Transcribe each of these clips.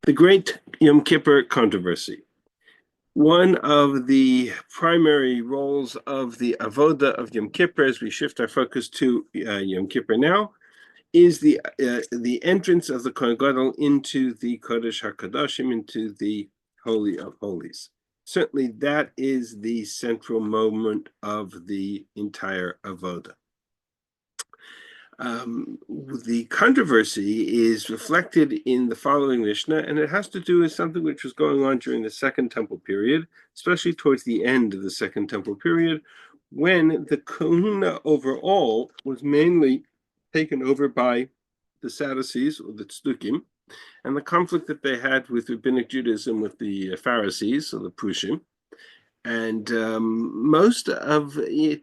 The Great Yom Kippur Controversy. One of the primary roles of the avoda of Yom Kippur, as we shift our focus to Yom Kippur now, is the entrance of the Kohen Gadol into the Kodesh HaKadoshim, into the Holy of Holies. Certainly, that is the central moment of the entire avoda. The controversy is reflected in the following Mishnah, and it has to do with something which was going on during the Second Temple period, especially towards the end of the Second Temple period, when the kahuna overall was mainly taken over by the Sadducees, or the Tzdukim, and the conflict that they had with Rabbinic Judaism with the Pharisees, or the Prushim. And most of the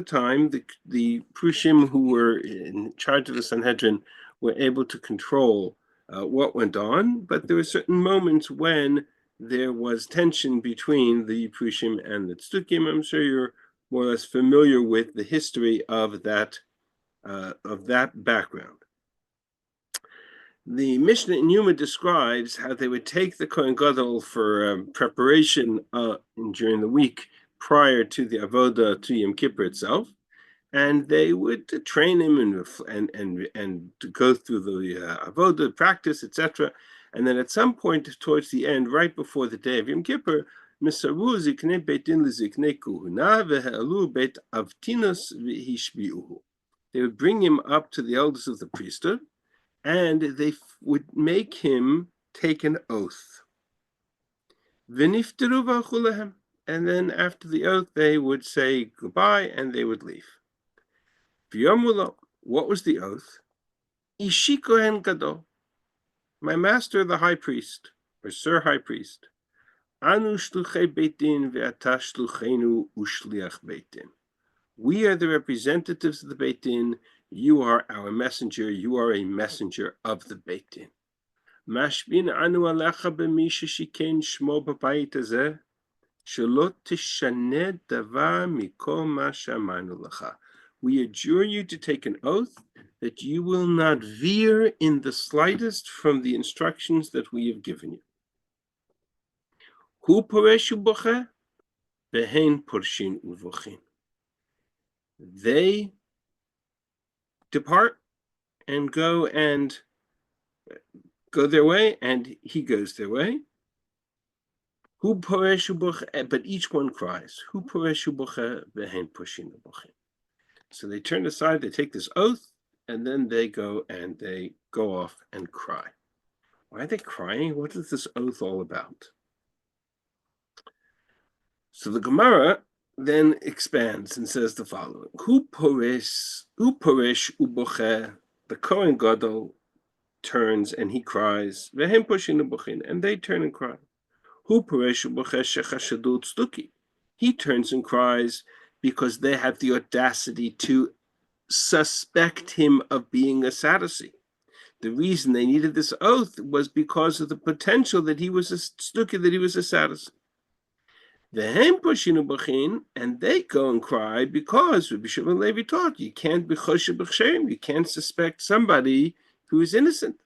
time, the Prushim who were in charge of the Sanhedrin were able to control what went on, but there were certain moments when there was tension between the Prushim and the Tzdukim. I'm sure you're more or less familiar with the history of that background. The Mishnah in Yuma describes how they would take the Kohen Gadol for preparation during the week prior to the avoda to Yom Kippur itself, and they would train him and go through the avoda practice, etc. And then at some point towards the end, right before the day of Yom Kippur, Misaru ziknei beit din leziknei kuhuna ve'elu beit avtinus v'hishbiuhu. They would bring him up to the elders of the priesthood, and they would make him take an oath. And then after the oath, they would say goodbye and they would leave. What was the oath? Ishi Kohen Gadol, my master, the high priest, or Sir High Priest. Anu shluchei beit din ve'ata shlucheinu ushliach beit din. We are the representatives of the Beit Din. You are our messenger. You are a messenger of the Beit Din. Mashbin anu alecha b'mi sheshikein shmo b'bayit hazeh, shelo tishaneh davar mikol ma she'amarnu lecha. We adjure you to take an oath that you will not veer in the slightest from the instructions that we have given you. Hu poreshu boche, behein porshin uvochin. They depart and go their way, and he goes their way. But each one cries. So they turn aside, they take this oath, and then they go off and cry. Why are they crying? What is this oath all about? So the Gemara then expands and says the following: Hu poresh uboche. The Kohen Gadol turns and he cries. Vehem poshin ubochin, and they turn and cry. Hu poresh uboche shechashadu tzduki. He turns and cries because they have the audacity to suspect him of being a Sadducee. The reason they needed this oath was because of the potential that he was a tzduki, that he was a Sadducee. And they go and cry because Rabbi Shulman Levi taught you can't be choshev b'chsherim, you can't suspect somebody who is innocent.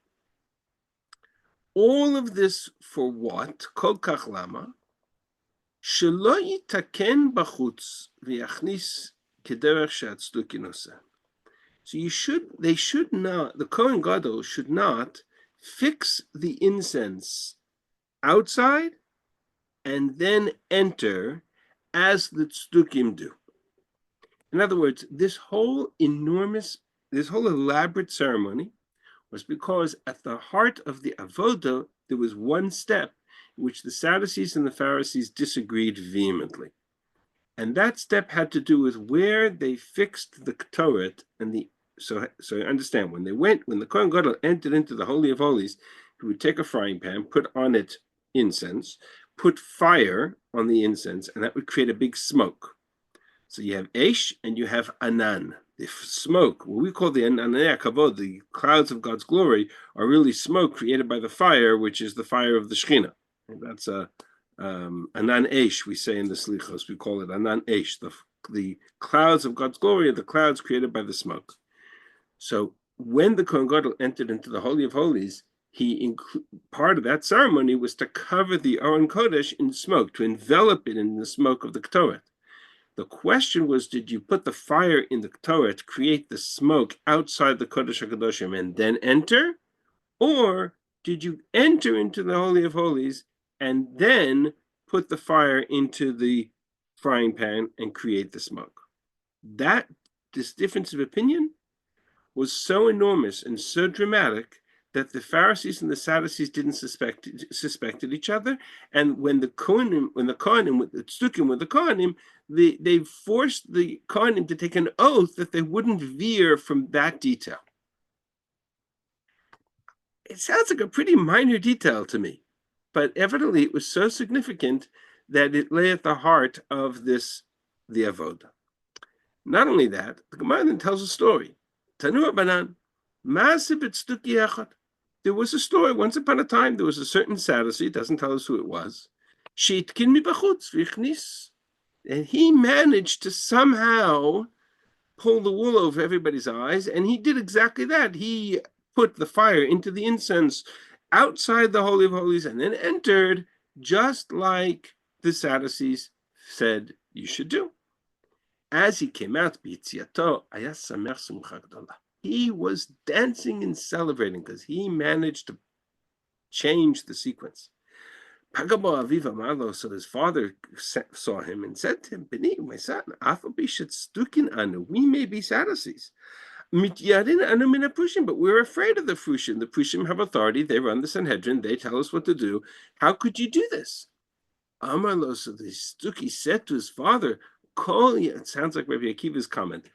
All of this for what? Kol kach lama shelo yitaken b'chutz v'yachnis kederech she'atzdukin oseh. So they should not, the Kohen Gadol should not fix the incense outside and then enter as the tzdukim do. In other words, this whole elaborate ceremony was because at the heart of the avoda, there was one step in which the Sadducees and the Pharisees disagreed vehemently. And that step had to do with where they fixed the Ketoret and so I understand, when the Kohen Gadol entered into the Holy of Holies, he would take a frying pan, put on it incense, put fire on the incense, and that would create a big smoke. So you have Eish and you have Anan. The smoke, what we call the Ananei Kavod, the clouds of God's glory, are really smoke created by the fire, which is the fire of the Shekhinah. And that's Anan Eish, we say in the Slichos. We call it Anan Eish. The clouds of God's glory are the clouds created by the smoke. So when the Kohen Gadol entered into the Holy of Holies, part of that ceremony was to cover the Aron Kodesh in smoke, to envelop it in the smoke of the Ketoret. The question was, did you put the fire in the Ketoret to create the smoke outside the Kodesh HaKadoshim and then enter? Or did you enter into the Holy of Holies and then put the fire into the frying pan and create the smoke? This difference of opinion was so enormous and so dramatic that the Pharisees and the Sadducees didn't suspected each other. And when the Kohanim, with the Tzdukim with the Kohanim, they forced the Kohanim to take an oath that they wouldn't veer from that detail. It sounds like a pretty minor detail to me, but evidently it was so significant that it lay at the heart of the avoda. Not only that, the Gemara then tells a story. Tanu Banan, there was a story. Once upon a time, there was a certain Sadducee. It doesn't tell us who it was. And he managed to somehow pull the wool over everybody's eyes, and he did exactly that. He put the fire into the incense outside the Holy of Holies and then entered, just like the Sadducees said you should do. As he came out, he was dancing and celebrating because he managed to change the sequence. So his father saw him and said to him, "Beni, my son, we may be Sadducees. But we're afraid of the Prushim. The Prushim have authority. They run the Sanhedrin. They tell us what to do. How could you do this?" Amarlo, so the Stuki said to his father, it sounds like Rabbi Akiva's comment.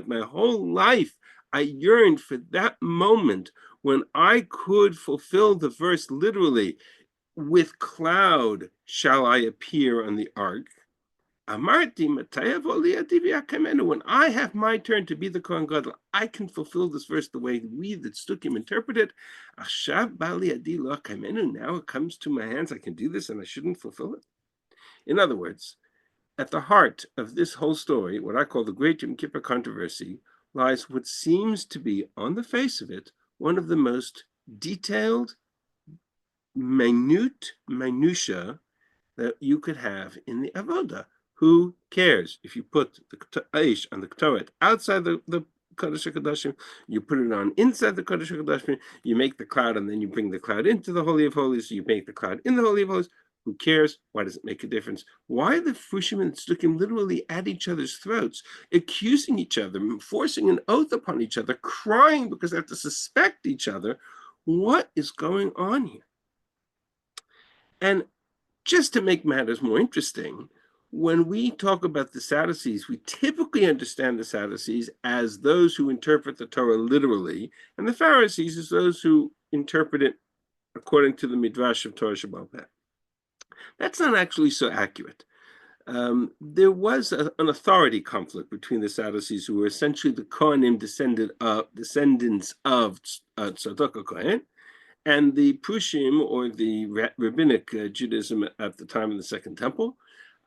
My whole life I yearned for that moment when I could fulfill the verse literally, with cloud shall I appear on the ark. When I have my turn to be the Kohen Gadol, I can fulfill this verse the way we, the Tzdukim, interpret it. Now it comes to my hands, I can do this and I shouldn't fulfill it. In other words, at the heart of this whole story, what I call the Great Yom Kippur controversy, lies what seems to be, on the face of it, one of the most detailed, minutia that you could have in the avoda. Who cares if you put the aish on the Ketoret outside the Kodesh HaKadoshim, you put it on inside the Kodesh HaKadoshim, you make the cloud and then you bring the cloud into the Holy of Holies, so you make the cloud in the Holy of Holies. Who cares? Why does it make a difference? Why are the Prushim and Tzdukim literally at each other's throats, accusing each other, forcing an oath upon each other, crying because they have to suspect each other? What is going on here? And just to make matters more interesting, when we talk about the Sadducees, we typically understand the Sadducees as those who interpret the Torah literally, and the Pharisees as those who interpret it according to the Midrash of Torah Shebaal Peh. That's not actually so accurate. There was an authority conflict between the Sadducees, who were essentially the Kohanim descendants of Tzadok Kohen, and the Prushim, or the rabbinic Judaism at the time of the Second Temple.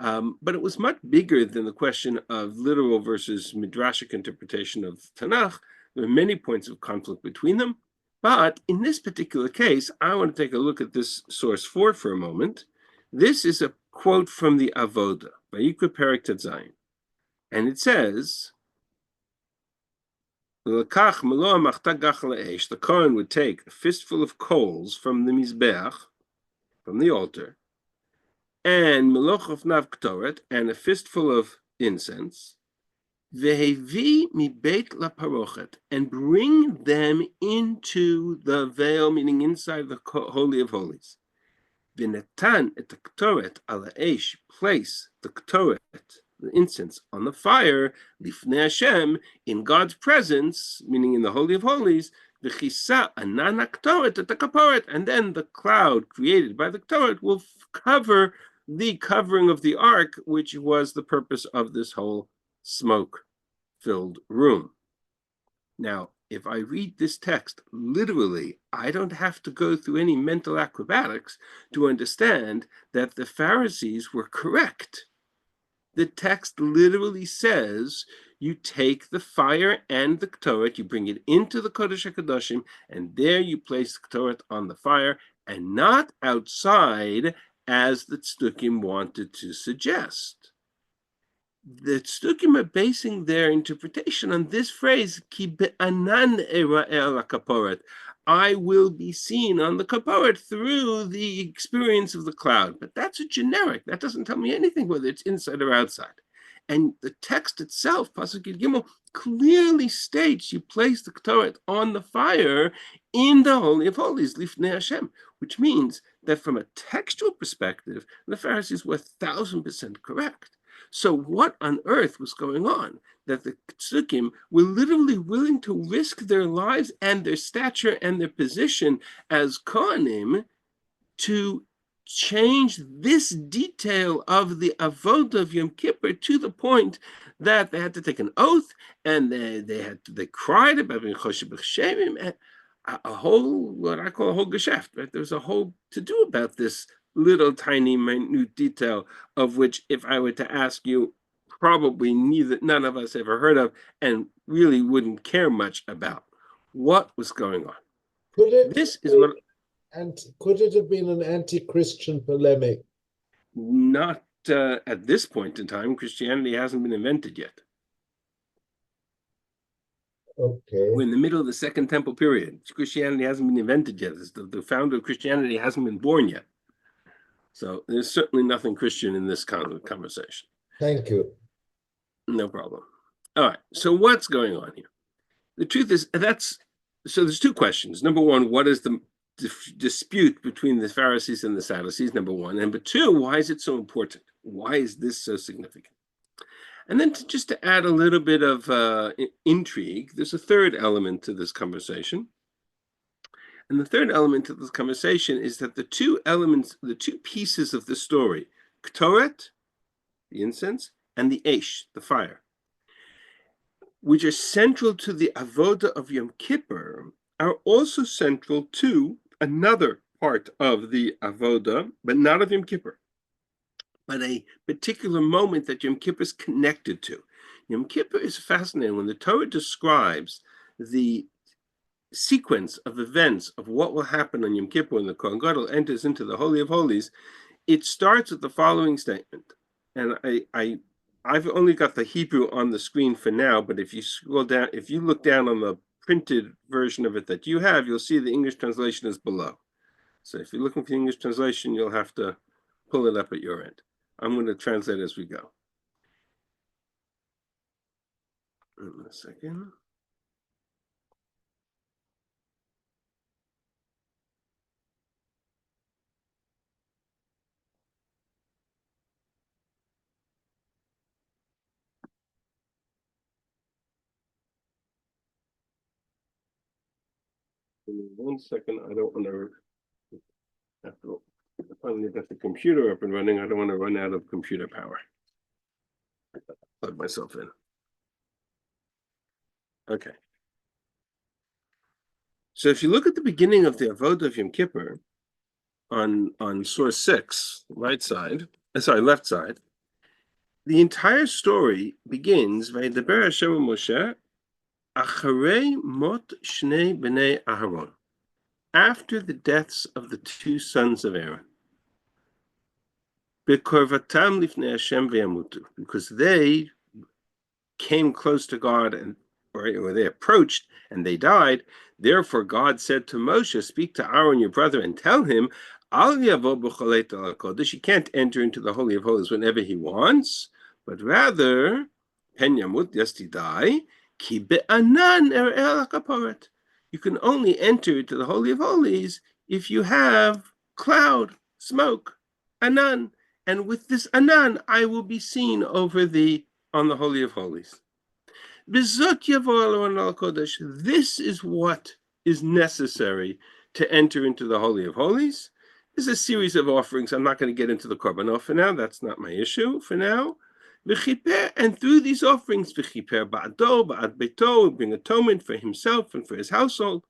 But it was much bigger than the question of literal versus midrashic interpretation of Tanach. There are many points of conflict between them. But in this particular case, I want to take a look at this source 4 for a moment. This is a quote from the Avoda, Vayikra Perek Tet Zayin. And it says, the Kohen would take a fistful of coals from the Mizbeach, from the altar, and meloch of nav ktoret, and a fistful of incense, vehevi mibeit laparochet, and bring them into the veil, meaning inside the Holy of Holies. V'netan et ktoret ala eish, place the ktoret, the incense, on the fire, lifnei Hashem, in God's presence, meaning in the Holy of Holies, v'chisa anan ktoret et kaporet, and then the cloud created by the ktoret will cover the covering of the ark, which was the purpose of this whole smoke-filled room. Now, if I read this text literally, I don't have to go through any mental acrobatics to understand that the Pharisees were correct. The text literally says you take the fire and the Ktoret, you bring it into the Kodesh HaKadoshim, and there you place the Ktoret on the fire, and not outside, as the Tzdukim wanted to suggest. The Tzdukim are basing their interpretation on this phrase, Ki be'anan era'el hakaporet. I will be seen on the kaporet through the experience of the cloud. But that's a generic. That doesn't tell me anything whether it's inside or outside. And the text itself, Pasuk Yud Gimel, clearly states you place the Ktoret on the fire in the Holy of Holies, Lifnei Hashem, which means that from a textual perspective, the Pharisees were 1,000% correct. So what on earth was going on that the Tzukim were literally willing to risk their lives and their stature and their position as Kohanim to change this detail of the avodah of Yom Kippur to the point that they had to take an oath and they cried about being choshev b'chshemim, and a whole, what I call a whole geschäft, right? There's a whole to do about this little tiny minute detail of which, if I were to ask you, probably none of us ever heard of and really wouldn't care much about. What was going on? This is what. And could it have been an anti-Christian polemic? Not at this point in time. Christianity hasn't been invented yet. Okay. We're in the middle of the Second Temple period. Christianity hasn't been invented yet. The founder of Christianity hasn't been born yet. So there's certainly nothing Christian in this kind of conversation. Thank you. No problem. All right. So what's going on here? The truth is so there's two questions. Number one, what is the dispute between the Pharisees and the Sadducees? Number one. Number two, why is it so important? Why is this so significant? And then just to add a little bit of intrigue, there's a third element to this conversation. And the third element to this conversation is that the two pieces of the story, Ktoret, the incense, and the Eish, the fire, which are central to the avodah of Yom Kippur, are also central to another part of the avodah, but not of Yom Kippur, but a particular moment that Yom Kippur is connected to. Yom Kippur is fascinating. When the Torah describes the sequence of events of what will happen on Yom Kippur when the Kohen Gadol enters into the Holy of Holies, it starts with the following statement. And I've only got the Hebrew on the screen for now, but if you scroll down, if you look down on the printed version of it that you have, you'll see the English translation is below. So if you're looking for the English translation, you'll have to pull it up at your end. I'm going to translate as we go. In a second. Give me 1 second. I don't want to have to finally get the computer up and running. I don't want to run out of computer power. Plug myself in. Okay. So if you look at the beginning of the Avodah of Yom Kippur, on source 6, left side, the entire story begins by Deber Hashem Moshe Acharei mot shnei bnei Aharon, after the deaths of the two sons of Aaron, bekorvatam lifnei Hashem ve'yamutu, because they came close to God or they approached and they died. Therefore, God said to Moshe, "Speak to Aaron your brother and tell him, Al yavo b'cholet al kodesh. He can't enter into the Holy of Holies whenever he wants, but rather pen yamut, lest he die." Ki be'anan er'el hakaporet. You can only enter into the Holy of Holies if you have cloud, smoke, anan, and with this anan, I will be seen on the Holy of Holies. This is what is necessary to enter into the Holy of Holies. There's a series of offerings. I'm not going to get into the korbanot for now. That's not my issue for now. And through these offerings, bring atonement for himself and for his household.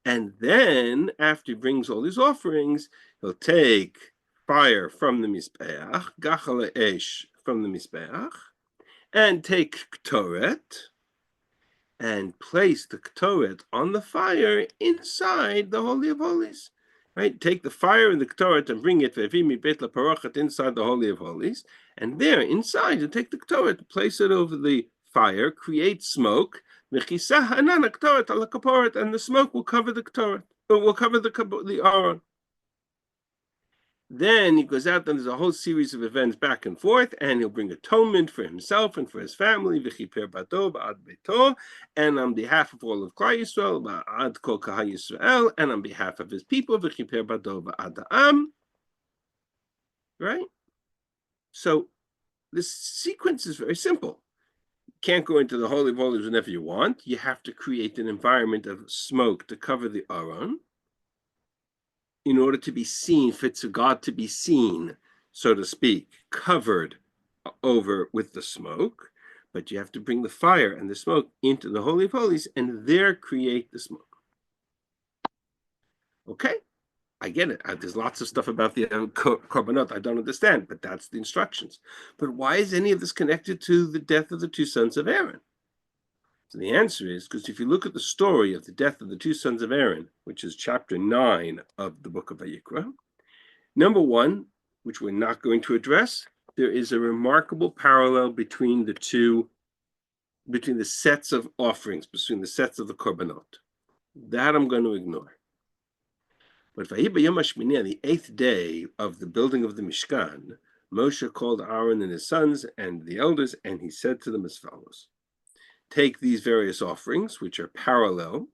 And then, after he brings all these offerings, he'll take fire from the Mizbeach, from the Mizbeach, and take Ktoret, and place the Ktoret on the fire inside the Holy of Holies. Right? Take the fire and the Ktoret and bring it inside the Holy of Holies, and there inside you take the Ktoret, place it over the fire, create smoke, and the smoke will cover the Ktoret, or will cover the Aron. Then he goes out, and there's a whole series of events back and forth, and he'll bring atonement for himself and for his family, and on behalf of all of Klal Yisrael, and on behalf of his people, right? So this sequence is very simple. You can't go into the Holy of Holies whenever you want. You have to create an environment of smoke to cover the Aron, in order to be seen, for God to be seen, so to speak, covered over with the smoke. But you have to bring the fire and the smoke into the Holy of Holies and there create the smoke. Okay, I get it. There's lots of stuff about the korbanot I don't understand, but that's the instructions. But why is any of this connected to the death of the two sons of Aaron? So the answer is because if you look at the story of the death of the two sons of Aaron, which is chapter 9 of the book of Vayikra, number one, which we're not going to address, there is a remarkable parallel between the sets of offerings, between the sets of the korbanot. That I'm going to ignore. But on the 8th day of the building of the Mishkan, Moshe called Aaron and his sons and the elders, and he said to them as follows: take these various offerings, which are parallel.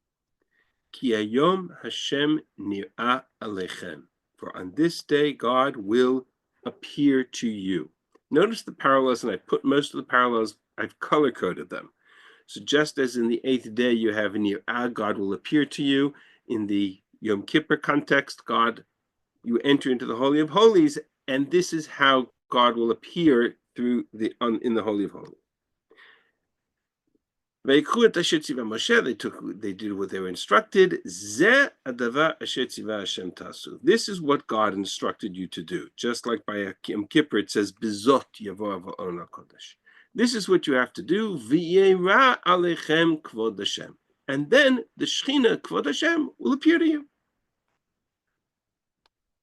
Ki hayom Hashem nir'a alechem. For on this day, God will appear to you. Notice the parallels, and I put most of the parallels, I've color-coded them. So just as in the 8th day you have nir'a, God will appear to you. In the Yom Kippur context, you enter into the Holy of Holies, and this is how God will appear in the Holy of Holies. They did what they were instructed. This is what God instructed you to do. Just like by Yom Kippur, it says, Bizot yavo avon HaKodesh. This is what you have to do. V'yeira alechem kvod Hashem. And then the Shechina, kvod Hashem, will appear to you.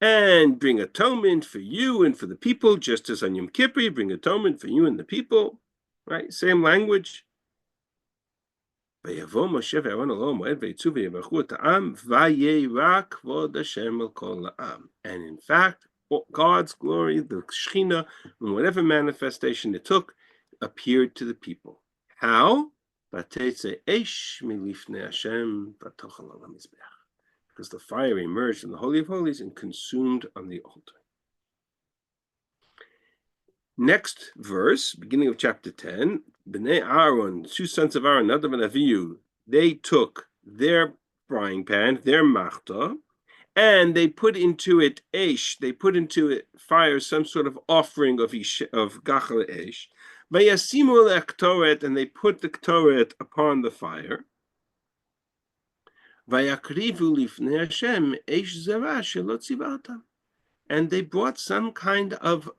And bring atonement for you and for the people, just as on Yom Kippur, you bring atonement for you and the people. Right? Same language. And in fact, God's glory, the Shechina, in whatever manifestation it took, appeared to the people. How? Because the fire emerged from the Holy of Holies and consumed on the altar. Next verse, beginning of chapter 10, Bnei Aaron, two sons of Aaron, Nadav and Avihu, they took their frying pan, their machta, and they put into it they put into it fire, some sort of offering of gachal esh, vayasimu lektoret, and they put the ktoret upon the fire, vayakrivu lifnei Hashem esh zera shelo tzivata, and they brought some kind of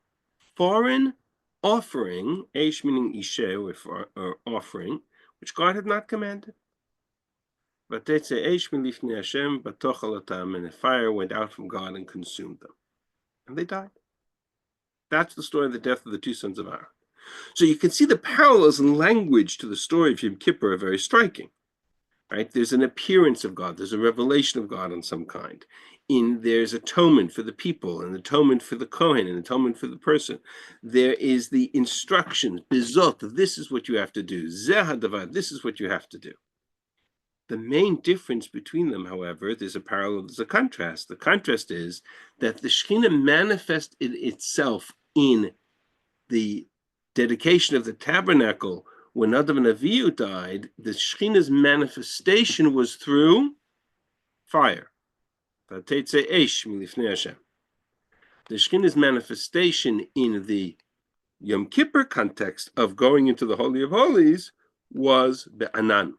foreign offering, Eish meaning Ishe, or offering, which God had not commanded. But they say Eish milifnei Hashem batochalatam, and the fire went out from God and consumed them, and they died. That's the story of the death of the two sons of Aaron. So you can see the parallels in language to the story of Yom Kippur are very striking. Right? There's an appearance of God. There's a revelation of God on some kind. There's atonement for the people, and atonement for the Kohen, and atonement for the person. There is the instructions, bizot, this is what you have to do. Zeh hadavar, this is what you have to do. The main difference between them, however, there's a parallel, there's a contrast. The contrast is that the Shekhinah manifested itself in the dedication of the tabernacle. When Nadav and Avihu died, the Shekhinah's manifestation was through fire. The Shekhinah's manifestation in the Yom Kippur context of going into the Holy of Holies was Be'anan,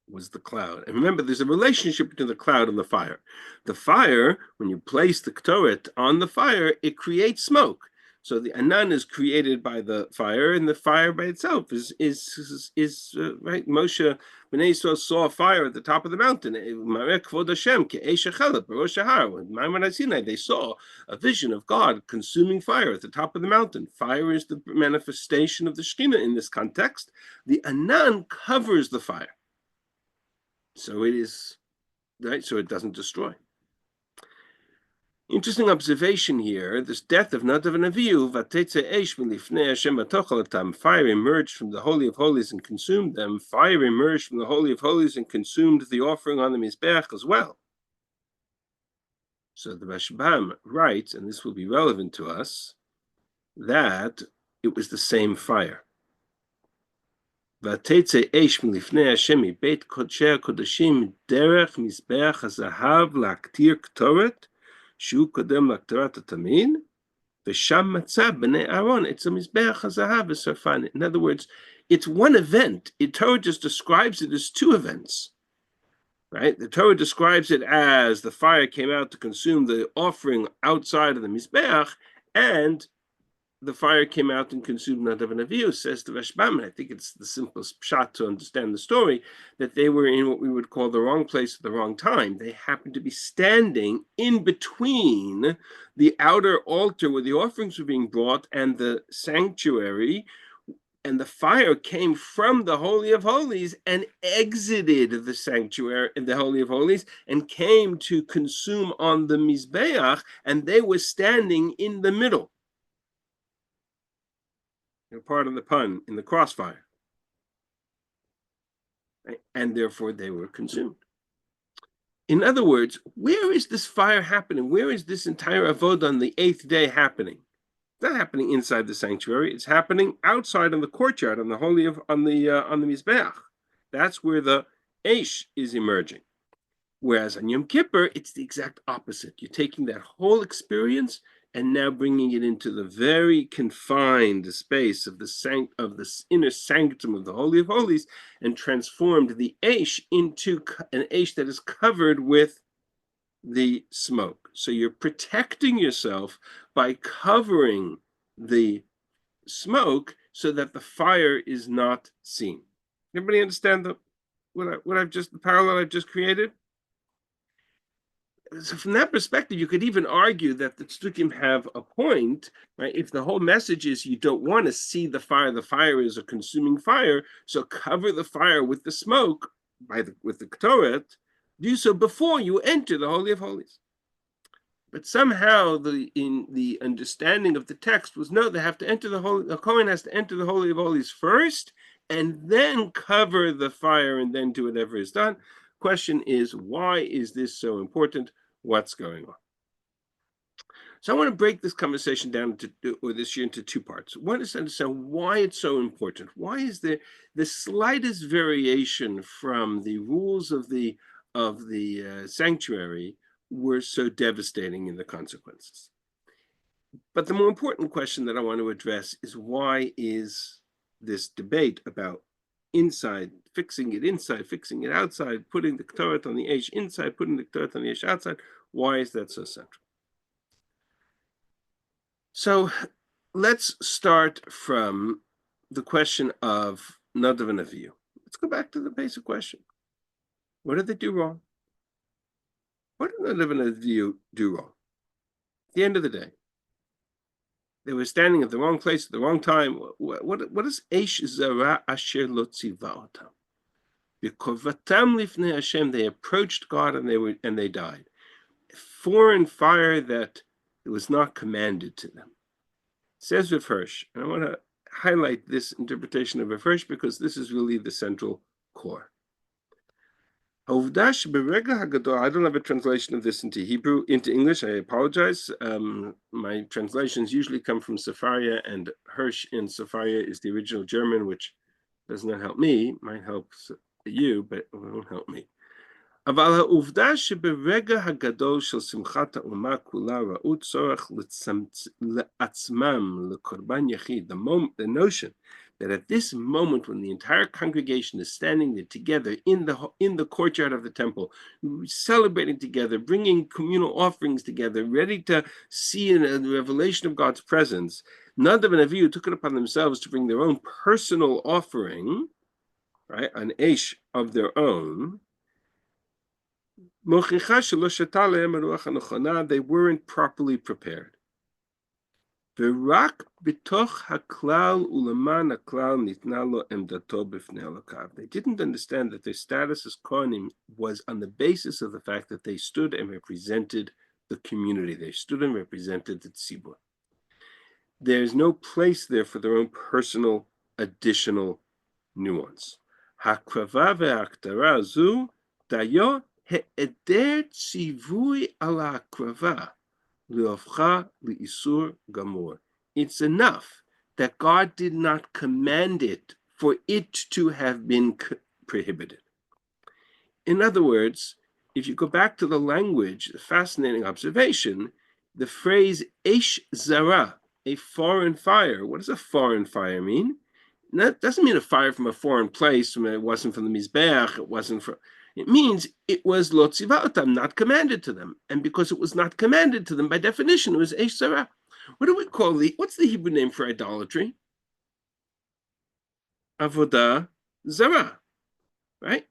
was the cloud. And remember, there's a relationship between the cloud and the fire. The fire, when you place the Ktoret on the fire, it creates smoke. So the anan is created by the fire, and the fire by itself is right. Moshe Bnei Yisrael saw a fire at the top of the mountain. They saw a vision of God consuming fire at the top of the mountain. Fire is the manifestation of the Shekhinah in this context. The anan covers the fire, so it is right. So it doesn't destroy. Interesting observation here. This death of Nadav and Avihu, fire emerged from the Holy of Holies and consumed them. Fire emerged from the Holy of Holies and consumed the offering on the Mizbeach as well. So the Rashbam writes, and this will be relevant to us, that it was the same fire. ותצא אש מלפני השם מבית קודשי הקודשים דרך מזבח הזהב להקטיר קטורת שהוא קודם לקטורת התמין, ושם מצא בני אהרון את המזבח הזהב ושרפן. In other words, it's one event. The Torah just describes it as two events. Right? The Torah describes it as the fire came out to consume the offering outside of the Mizbeach, and the fire came out and consumed Nadav and Avihu, says the Rashbam, and I think it's the simplest pshat to understand the story, that they were in what we would call the wrong place at the wrong time. They happened to be standing in between the outer altar where the offerings were being brought and the sanctuary, and the fire came from the Holy of Holies and exited the sanctuary in the Holy of Holies and came to consume on the Mizbeach, and they were standing in the middle. Part of the pun, in the crossfire. And therefore they were consumed. In other words, where is this fire happening? Where is this entire avodah on the 8th day happening? It's not happening inside the sanctuary. It's happening outside on the courtyard, on the Mizbeach. That's where the Eish is emerging. Whereas on Yom Kippur, it's the exact opposite. You're taking that whole experience and now bringing it into the very confined space of the inner sanctum of the Holy of Holies, and transformed the Eish into an Eish that is covered with the smoke. So you're protecting yourself by covering the smoke so that the fire is not seen. Everybody understand the parallel I've just created? So from that perspective, you could even argue that the Tzdukim have a point, right? If the whole message is you don't want to see the fire is a consuming fire, so cover the fire with the smoke with the Ketoret, do so before you enter the Holy of Holies. But somehow in the understanding of the text was no, they have to enter the Kohen has to enter the Holy of Holies first, and then cover the fire, and then do whatever is done. Question is, why is this so important? What's going on? So I want to break this conversation down this year into two parts. One is to understand why it's so important. Why is there the slightest variation from the rules of the sanctuary were so devastating in the consequences? But the more important question that I want to address is, why is this debate about fixing it inside, fixing it outside, putting the Ketoret on the Eish inside, putting the Ketoret on the Eish outside, why is that so central? So let's start from the question of Nadav and Avihu. Let's go back to the basic question. What did they do wrong? What did Nadav and Avihu do wrong? At the end of the day, they were standing at the wrong place at the wrong time. What is Eish Zara Asher Lo Tziva Otam? B'kovatam lifnei Hashem, they approached God and they died. Foreign fire that it was not commanded to them. It says Rav Hirsch, and I want to highlight this interpretation of Rav Hirsch because this is really the central core. I don't have a translation of this into English. I apologize. My translations usually come from Sefaria, and Hirsch in Sefaria is the original German, which does not help me. Might help you, but it won't help me. אבל העובדה שברגע הגדול של שמחת האומה כולה ראו צורך לעצמם לקורבן יחיד, the notion that at this moment, when the entire congregation is standing there together in the courtyard of the temple, celebrating together, bringing communal offerings together, ready to see the revelation of God's presence, Nadav and Avihu took it upon themselves to bring their own personal offering, right, an eish of their own. They weren't properly prepared. They didn't understand that their status as Kohanim was on the basis of the fact that they stood and represented the community. They stood and represented the tzibur. There's no place there for their own personal additional nuance. Hakrava ve'aktara zu dayo he'eder tzivui ala hakrava le'ofcha le'isur gamur. It's enough that God did not command it for it to have been prohibited. In other words, if you go back to the language, a fascinating observation, the phrase eish zara, a foreign fire. What does a foreign fire mean? That doesn't mean a fire from a foreign place. It wasn't from the Mizbeach. It means it was lo tzivautam, not commanded to them. And because it was not commanded to them, by definition, it was eish zara. What do we call what's the Hebrew name for idolatry? Avodah zara, right?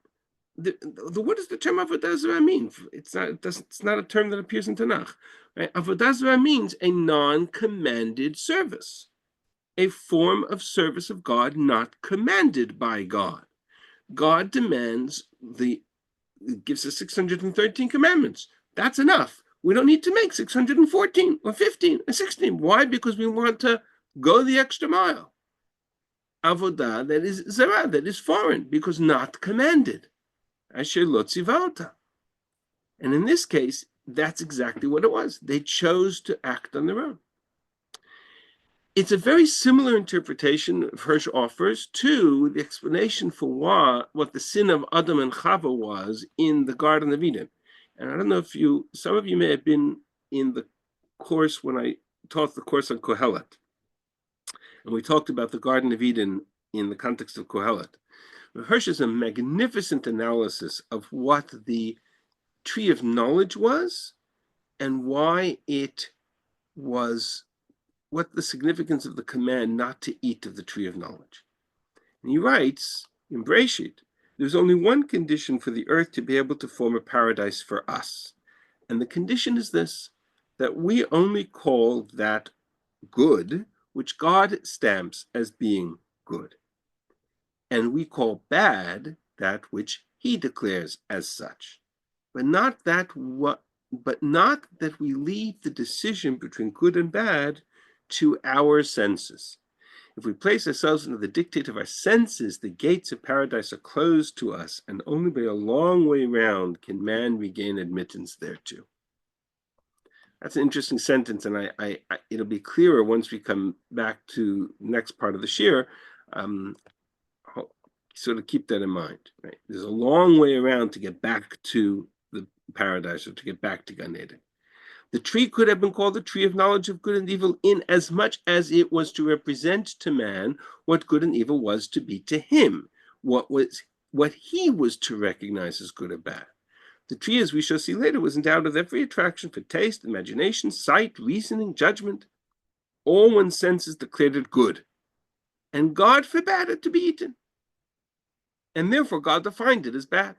What does the term avodah zara mean? It's not a term that appears in Tanach. Right? Avodah zara means a non-commanded service, a form of service of God not commanded by God. God demands gives us 613 commandments. That's enough. We don't need to make 614 or 15 or 16. Why? Because we want to go the extra mile. Avodah, that is zara, that is foreign, because not commanded. Asher lo tzivauta. And in this case, that's exactly what it was. They chose to act on their own. It's a very similar interpretation Hirsch offers to the explanation for what the sin of Adam and Chava was in the Garden of Eden. And I don't know if some of you may have been in the course when I taught the course on Kohelet. And we talked about the Garden of Eden in the context of Kohelet. Hirsch is a magnificent analysis of what the tree of knowledge was and why it was, what the significance of the command not to eat of the tree of knowledge. And he writes in Bereshit, there's only one condition for the earth to be able to form a paradise for us. And the condition is this, that we only call that good, which God stamps as being good. And we call bad that which he declares as such. But not that we leave the decision between good and bad to our senses. If we place ourselves under the dictate of our senses, the gates of paradise are closed to us, and only by a long way round can man regain admittance thereto. That's an interesting sentence, and it'll be clearer once we come back to the next part of the shir. Sort of keep that in mind. Right? There's a long way around to get back to the paradise, or to get back to Gan Eden. The tree could have been called the tree of knowledge of good and evil in as much as it was to represent to man what good and evil was to be to him, what he was to recognize as good or bad. The tree, as we shall see later, was endowed with every attraction for taste, imagination, sight, reasoning, judgment. All one's senses declared it good, and God forbade it to be eaten. And therefore God defined it as bad.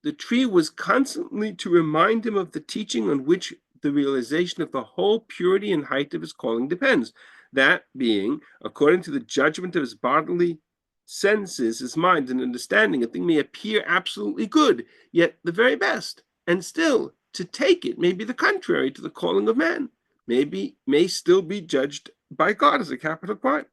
The tree was constantly to remind him of the teaching on which the realization of the whole purity and height of his calling depends. That being, according to the judgment of his bodily senses, his mind and understanding, a thing may appear absolutely good, yet the very best, and still to take it may be the contrary to the calling of man, may still be judged by God as a capital crime.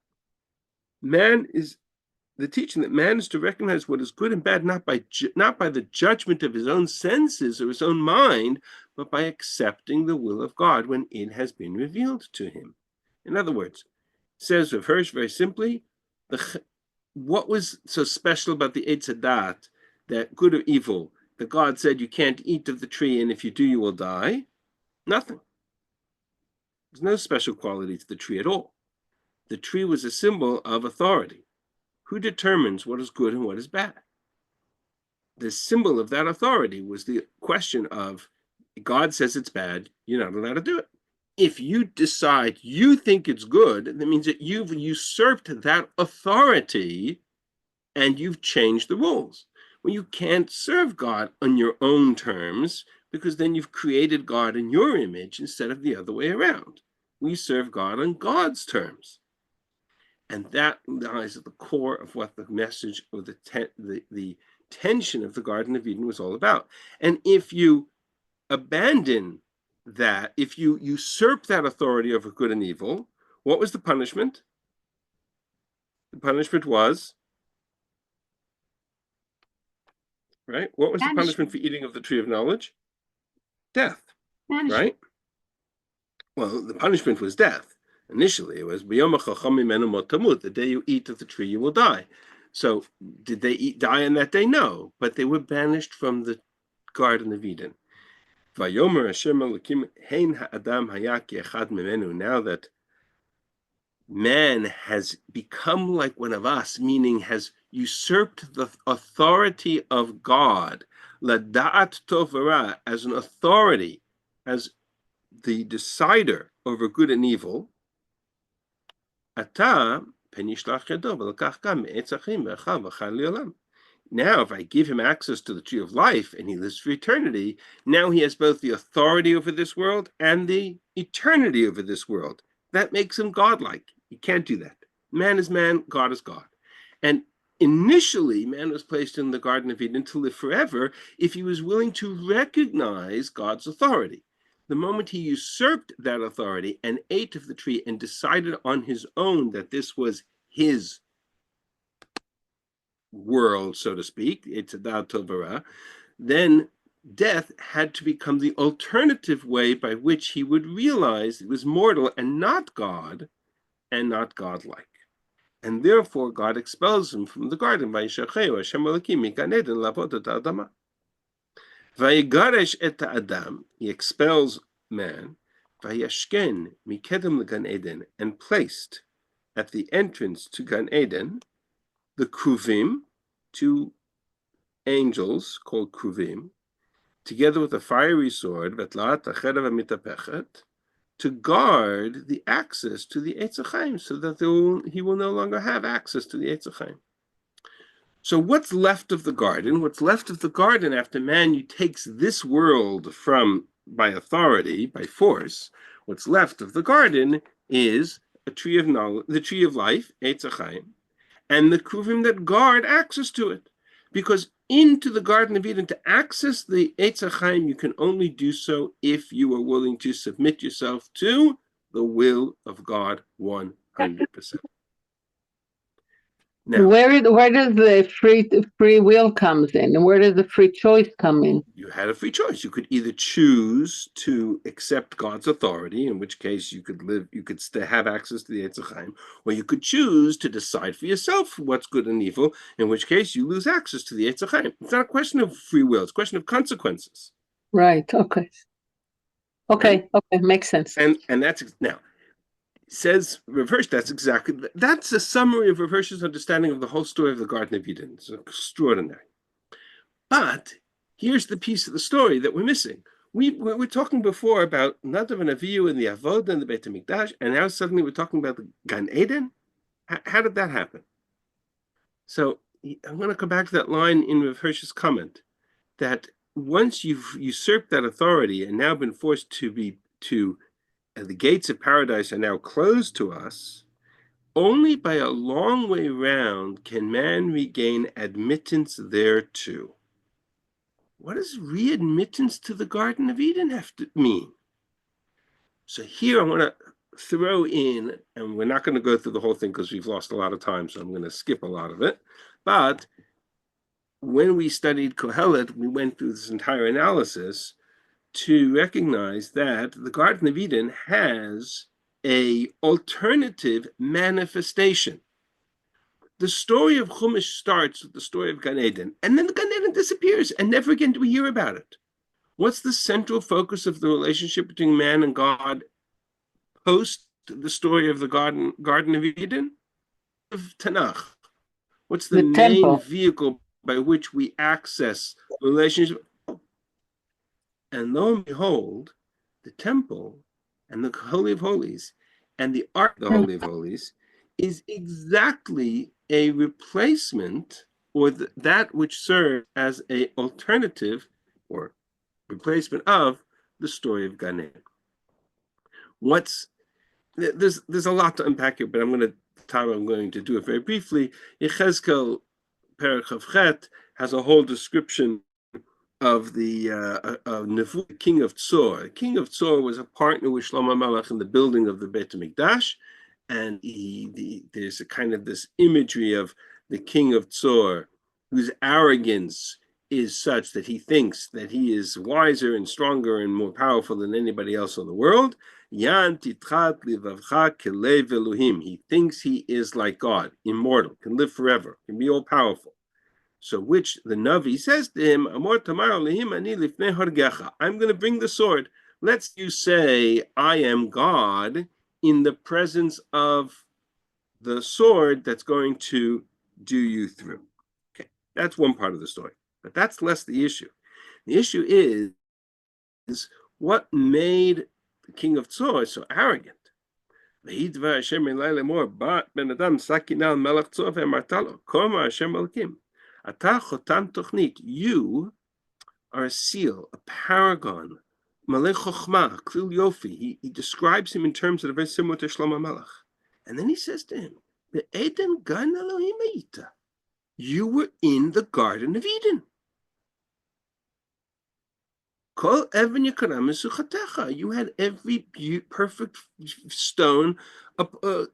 The teaching that man is to recognize what is good and bad not by the judgment of his own senses or his own mind, but by accepting the will of God when it has been revealed to him. In other words, says Rav Hirsch very simply, what was so special about the Eitz Hadat, that good or evil, that God said you can't eat of the tree, and if you do, you will die? Nothing. There's no special quality to the tree at all. The tree was a symbol of authority. Who determines what is good and what is bad? The symbol of that authority was the question of, God says it's bad, you're not allowed to do it. If you decide you think it's good, that means that you've usurped that authority and you've changed the rules. Well, you can't serve God on your own terms, because then you've created God in your image instead of the other way around. We serve God on God's terms. And that lies at the core of what the message or the tension of the Garden of Eden was all about. And if you abandon that, if you usurp that authority over good and evil, what was the punishment? The punishment was, right? What was the punishment for eating of the tree of knowledge? Death, right? Well, the punishment was death. Initially, it was the day you eat of the tree, you will die. So, did they die on that day? No, but they were banished from the Garden of Eden. Now that man has become like one of us, meaning has usurped the authority of God, lada'at tovara, as an authority, as the decider over good and evil, now if I give him access to the tree of life and he lives for eternity, now he has both the authority over this world and the eternity over this world. That makes him godlike. You can't do that. Man is man, God is God. And initially, man was placed in the Garden of Eden to live forever if he was willing to recognize God's authority. The moment he usurped that authority and ate of the tree and decided on his own that this was his world, so to speak, Eitzadat Tovara, then death had to become the alternative way by which he would realize it was mortal and not God and not godlike. And therefore God expels him from the garden. Vayigaresh et Adam, he expels man, Vayashken mikedem Gan Eden, and placed at the entrance to Gan Eden the Kruvim, two angels called Kruvim, together with a fiery sword, Vetlat Achedav Mitapechet, to guard the access to the Eitz Chaim, so that he will no longer have access to the Eitz Chaim. So what's left of the garden? What's left of the garden after man takes this world from by authority, by force? What's left of the garden is a tree of knowledge, the tree of life, Eitz Chaim, and the Kruvim that guard access to it. Because into the Garden of Eden, to access the Eitz Chaim, you can only do so if you are willing to submit yourself to the will of God 100%. Now, where does the free will comes in, and where does the free choice come in? You had a free choice. You could either choose to accept God's authority, in which case you could have access to the Eitz Chaim, or you could choose to decide for yourself what's good and evil, in which case you lose access to the Eitz Chaim. It's not a question of free will; it's a question of consequences. Right. Okay. Okay. Right? Okay. Makes sense. And that's now. Says Rav Hirsch, that's a summary of Rav Hirsch's understanding of the whole story of the Garden of Eden. It's extraordinary. But here's the piece of the story that we're missing. We were talking before about Nadav and Avihu and the Avodah and the Beit HaMikdash, and now suddenly we're talking about the Gan Eden. How did that happen? So I'm going to come back to that line in Rav Hirsch's comment, that once you've usurped that authority and now been forced the gates of paradise are now closed to us, only by a long way round can man regain admittance thereto. What does readmittance to the Garden of Eden have to mean? So here I want to throw in, and we're not going to go through the whole thing because we've lost a lot of time, so I'm going to skip a lot of it. But when we studied Kohelet, we went through this entire analysis to recognize that the Garden of Eden has an alternative manifestation. The story of Chumash starts with the story of Gan Eden, and then the Gan Eden disappears, and never again do we hear about it. What's the central focus of the relationship between man and God post the story of the Garden of Eden? Of Tanach. What's the The main temple. vehicle by which we access relationship? And lo and behold, the temple and the Holy of Holies and the Ark of the Holy of Holies is exactly a replacement, or that which serves as an alternative or replacement of the story of Gan Eden. There's a lot to unpack here, but I'm going to do it very briefly. Yechezkel Perek Chavchet has a whole description of the Nevu, king of Tzor. The king of Tzor was a partner with Shlomo Melech in the building of the Beit HaMikdash, and there's a kind of this imagery of the king of Tzor, whose arrogance is such that he thinks that he is wiser and stronger and more powerful than anybody else in the world. Yan titchat livavcha kelev Elohim. He thinks he is like God, immortal, can live forever, can be all powerful. So which the Navi says to him, I'm going to bring the sword. Let's you say, I am God in the presence of the sword that's going to do you through. Okay, that's one part of the story. But that's less the issue. The issue is what made the king of Tzor so arrogant. You are a seal, a paragon, Malech Chochmah, Klil Yofi. He describes him in terms that are very similar to Shlomo Melech. And then he says to him, Eden Gan Elohim Ayita. You were in the Garden of Eden. Kol Even Yikaram Mesuchatecha. You had every perfect stone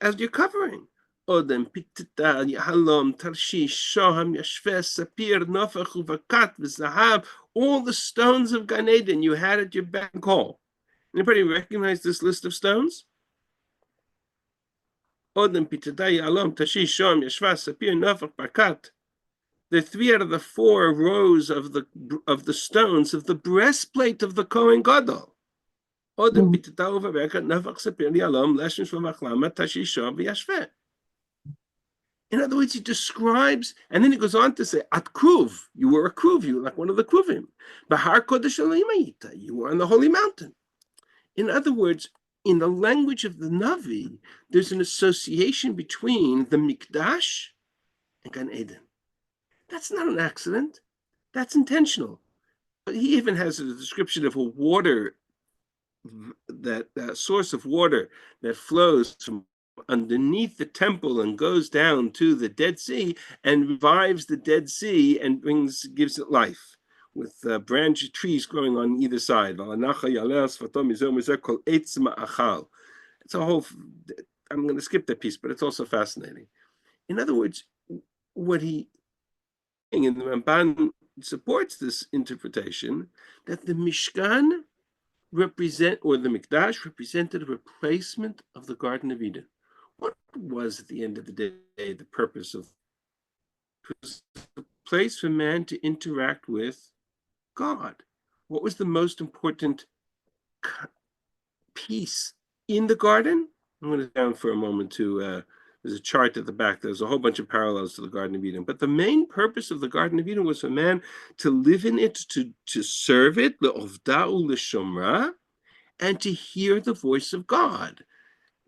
as your covering. Odem, Pitita, Yahalom, Tarshish, Shoham, Yashves, Sapir, Nofach, Uvakat, V'Zahav, all the stones of Gan Eden you had at your beck and call. Anybody recognize this list of stones? Odem, Pitita, Yahalom, Tarshish, Shoham, Yashves, Sapir, Nofach, Bakat. The 3 out of the 4 rows of the stones of the breastplate of the Kohen Gadol. Odem, Pitita, Uvakat, Nofach, Sapir, Yahalom, Leshem, Shvamachlama, Tarshish, Shoham, Yashves. In other words, he describes, and then he goes on to say, At Kruv, you were a Kruv, you were like one of the Kruvim. Bahar Kodesh Elohim, you were on the holy mountain. In other words, in the language of the Navi, there's an association between the Mikdash and Gan Eden. That's not an accident. That's intentional. But he even has a description of a water, that source of water that flows from underneath the temple and goes down to the Dead Sea and revives the Dead Sea and gives it life with branch trees growing on either side. It's a whole, I'm going to skip that piece, but it's also fascinating. In other words, what he, and the Ramban supports this interpretation, that the Mishkan the Mikdash represented a replacement of the Garden of Eden. What was, at the end of the day, the purpose of it? Was a place for man to interact with God. What was the most important piece in the garden? I'm going to down for a moment to, there's a chart at the back. There's a whole bunch of parallels to the Garden of Eden. But the main purpose of the Garden of Eden was for man to live in it, to serve it, le'ovda'u l'shomra, and to hear the voice of God.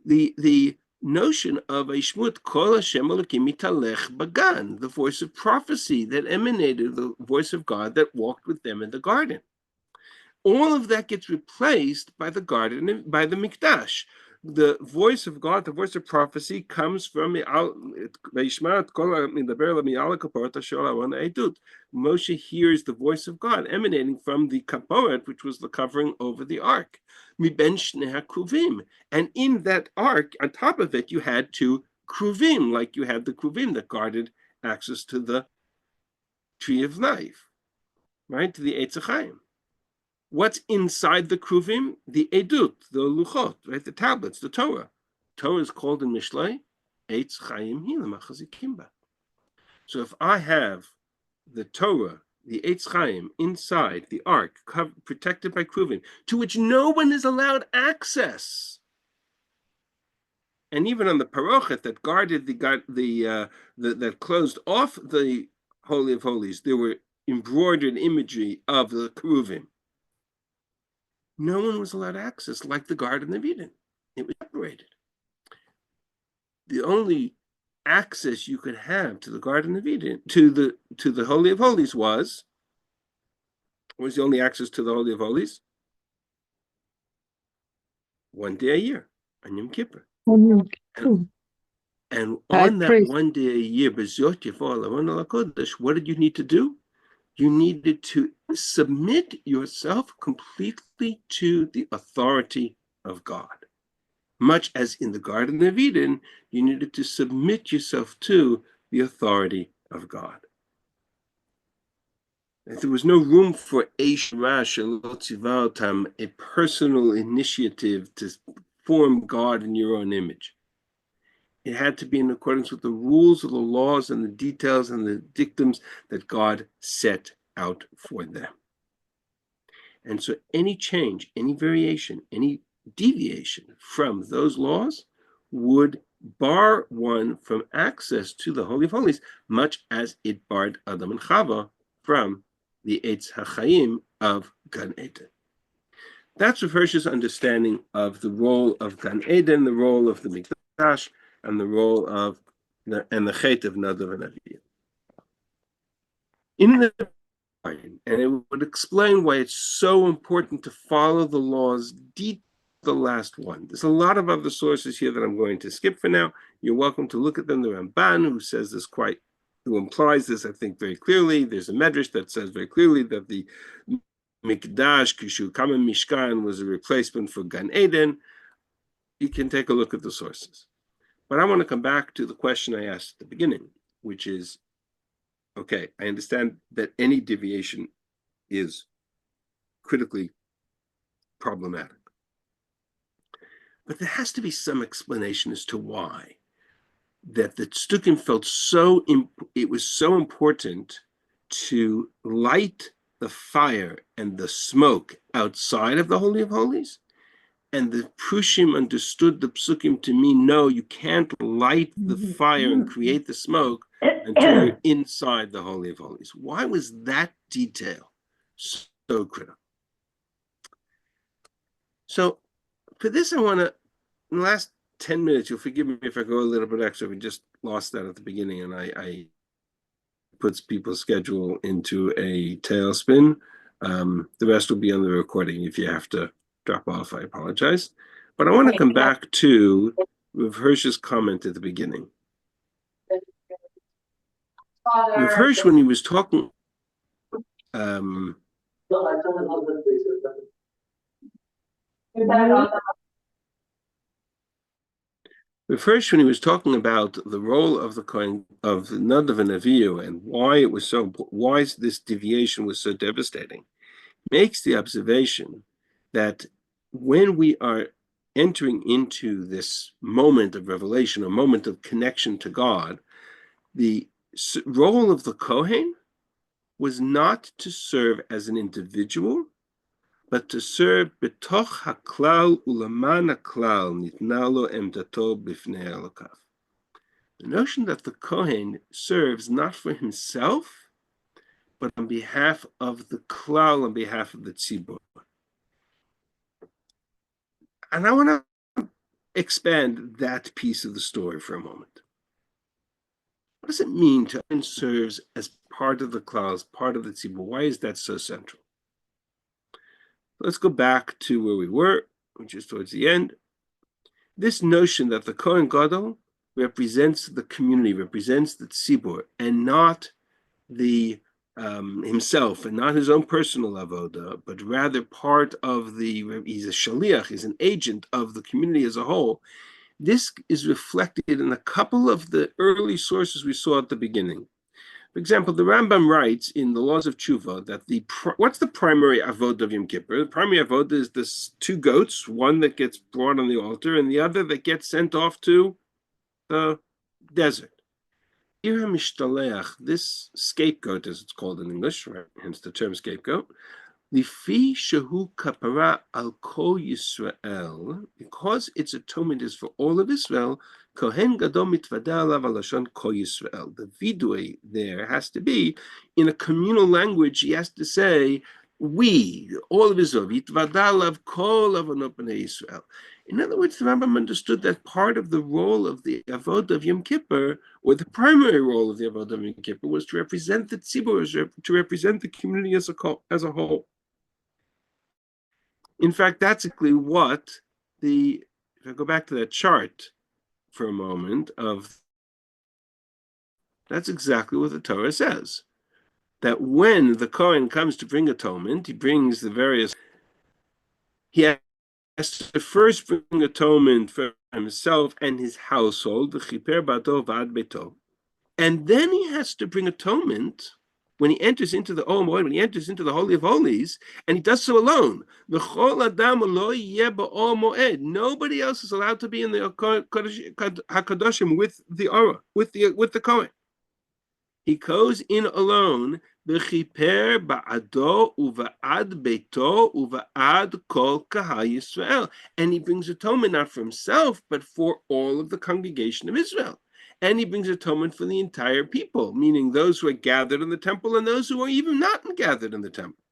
The notion of Ishmut Kol Hashem Elokim Mitalech Bagan, the voice of prophecy that emanated, the voice of God that walked with them in the garden. All of that gets replaced by the garden, by the Mikdash. The voice of God, the voice of prophecy, comes from Moshe hears the voice of God emanating from the kaporet, which was the covering over the ark. And in that ark, on top of it, you had 2 kruvim, like you had the kruvim that guarded access to the tree of life, right, to the Eitz Chaim. What's inside the kruvim? The edut, the luchot, right? The tablets, the Torah. Torah is called in Mishlei Eitz Chaim Hilamachazikim. So if I have the Torah, the Eitz Chaim, inside the ark, protected by kruvim, to which no one is allowed access, and even on the parochet that guarded that closed off the Holy of Holies, there were embroidered imagery of the keruvim. No one was allowed access, like the Garden of Eden. It was separated. The only access you could have to the Garden of Eden, to the Holy of Holies, was the only access to the Holy of Holies? One day a year, on Yom Kippur. And on that one day a year, what did you need to do? You needed to submit yourself completely to the authority of God. Much as in the Garden of Eden, you needed to submit yourself to the authority of God. And there was no room for a personal initiative to form God in your own image. It had to be in accordance with the rules of the laws and the details and the dictums that God set out for them. And so any change, any variation, any deviation from those laws would bar one from access to the Holy of Holies, much as it barred Adam and Chava from the Eitz HaChaim of Gan Eden. That's Rav Hirsch's understanding of the role of Gan Eden, the role of the Mikdash, and the role of the Chet of Nadav and Avihu. In the and it would explain why it's so important to follow the laws deep to the last one. There's a lot of other sources here that I'm going to skip for now. You're welcome to look at them. The Ramban, who implies this, I think, very clearly. There's a medrash that says very clearly that the Mikdash, Kishu Kama Mishkan, was a replacement for Gan Eden. You can take a look at the sources. But I want to come back to the question I asked at the beginning, which is, okay, I understand that any deviation is critically problematic. But there has to be some explanation as to why. That the Stukim felt it was so important to light the fire and the smoke outside of the Holy of Holies. And the Prushim understood the Psukim to mean, no, you can't light the fire and create the smoke until you're inside the Holy of Holies. Why was that detail so critical? So for this, I want to, in the last 10 minutes, you'll forgive me if I go a little bit extra. We just lost that at the beginning, and I puts people's schedule into a tailspin. The rest will be on the recording. If you have to drop off, I apologize. But I want to come back to Rav Hirsch's comment at the beginning. Rav Hirsch, when he was talking, Rav Hirsch, when he was talking about the role of the Kohen of Nadav and Avihu and why this deviation was so devastating, makes the observation that when we are entering into this moment of revelation, a moment of connection to God, the role of the Kohen was not to serve as an individual, but to serve betoch haklal ulaman haklal nitna lo emdato bifnei Elokav. The notion that the Kohen serves not for himself, but on behalf of the klal, on behalf of the tzibur. And I want to expand that piece of the story for a moment. What does it mean to serve as part of the klal, as part of the tzibur? Why is that so central? Let's go back to where we were, which is towards the end. This notion that the Kohen Gadol represents the community, represents the tzibur, and not the himself, and not his own personal avoda, but rather part of he's a shaliach, he's an agent of the community as a whole. This is reflected in a couple of the early sources we saw at the beginning. For example, the Rambam writes in the Laws of Tshuva that what's the primary avoda of Yom Kippur? The primary avoda is this 2 goats, one that gets brought on the altar and the other that gets sent off to the desert. This scapegoat, as it's called in English, right? Hence the term scapegoat, Lifi shehu kapara al kol Yisrael, because its atonement is for all of Israel, kohen gadol mitvada alav alashon kol Yisrael. The vidui there has to be in a communal language. He has to say, we, all of Israel, mitvada alav kol avonot bnei Israel. In other words, the Rambam understood that part of the role of the Avodah of Yom Kippur, or the primary role of the Avodah of Yom Kippur, was to represent the tzibur, to represent the community as a whole. In fact, that's exactly what if I go back to that chart for a moment that's exactly what the Torah says. That when the Kohen comes to bring atonement, he brings he has to first bring atonement for himself and his household, the Chiper Bato Vad Beto. And then he has to bring atonement when he enters into the Moed, when he enters into the Holy of Holies, and he does so alone. Nobody else is allowed to be in the Hakadoshim with the Aura, with the Kohen. He goes in alone. V'chiper ba'ado uva'ad beito uva'ad kol kahal Yisrael, and he brings atonement not for himself, but for all of the congregation of Israel. And he brings atonement for the entire people, meaning those who are gathered in the temple and those who are even not gathered in the temple.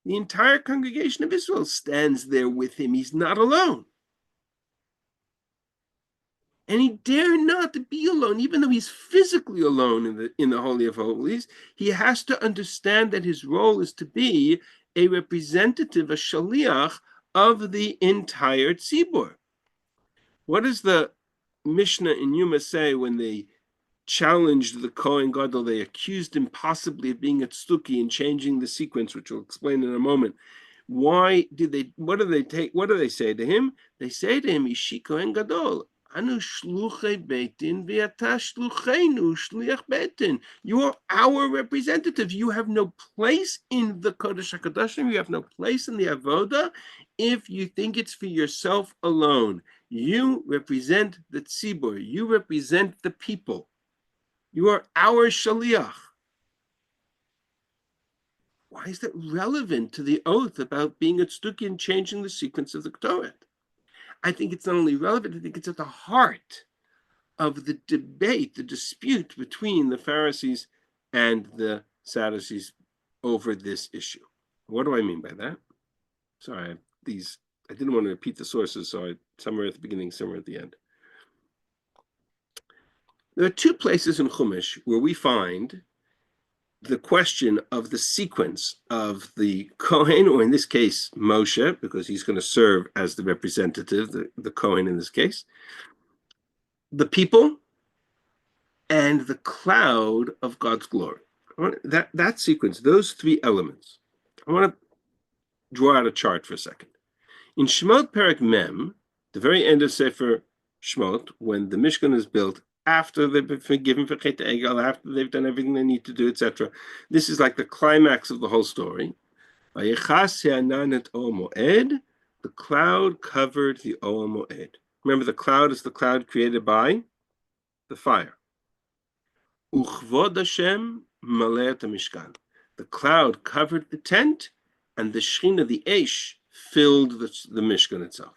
The entire congregation of Israel stands there with him. He's not alone. And he dare not be alone, even though he's physically alone in the Holy of Holies. He has to understand that his role is to be a representative, a shaliach of the entire tzibur. What does the Mishnah in Yuma say when they challenged the Kohen Gadol? They accused him possibly of being a tztuki and changing the sequence, which we'll explain in a moment. What do they say to him? They say to him, Ishi Kohen Gadol, Anu shluchei beitin v'ata shlucheinu shliach beitin. You are our representative. You have no place in the Kodesh HaKadoshim. You have no place in the Avodah if you think it's for yourself alone. You represent the tzibur. You represent the people. You are our shaliach. Why is that relevant to the oath about being a tzduki and changing the sequence of the Torah? I think it's not only relevant, I think it's at the heart of the debate, the dispute between the Pharisees and the Sadducees over this issue. What do I mean by that? Sorry, I didn't want to repeat the sources, so somewhere at the beginning, somewhere at the end. There are two places in Chumash where we find the question of the sequence of the Kohen, or in this case, Moshe, because he's going to serve as the representative, the Kohen in this case, the people, and the cloud of God's glory. That sequence, those three elements. I want to draw out a chart for a second. In Shemot Perek Mem, the very end of Sefer Shemot, when the Mishkan is built, after they've been forgiven for Chet Egel, after they've done everything they need to do, etc. This is like the climax of the whole story. The cloud covered the Ohel Moed. Remember, the cloud is the cloud created by the fire. Uchvod Hashem maleh Mishkan. The cloud covered the tent, and the Shechina, the Eish, filled the Mishkan itself.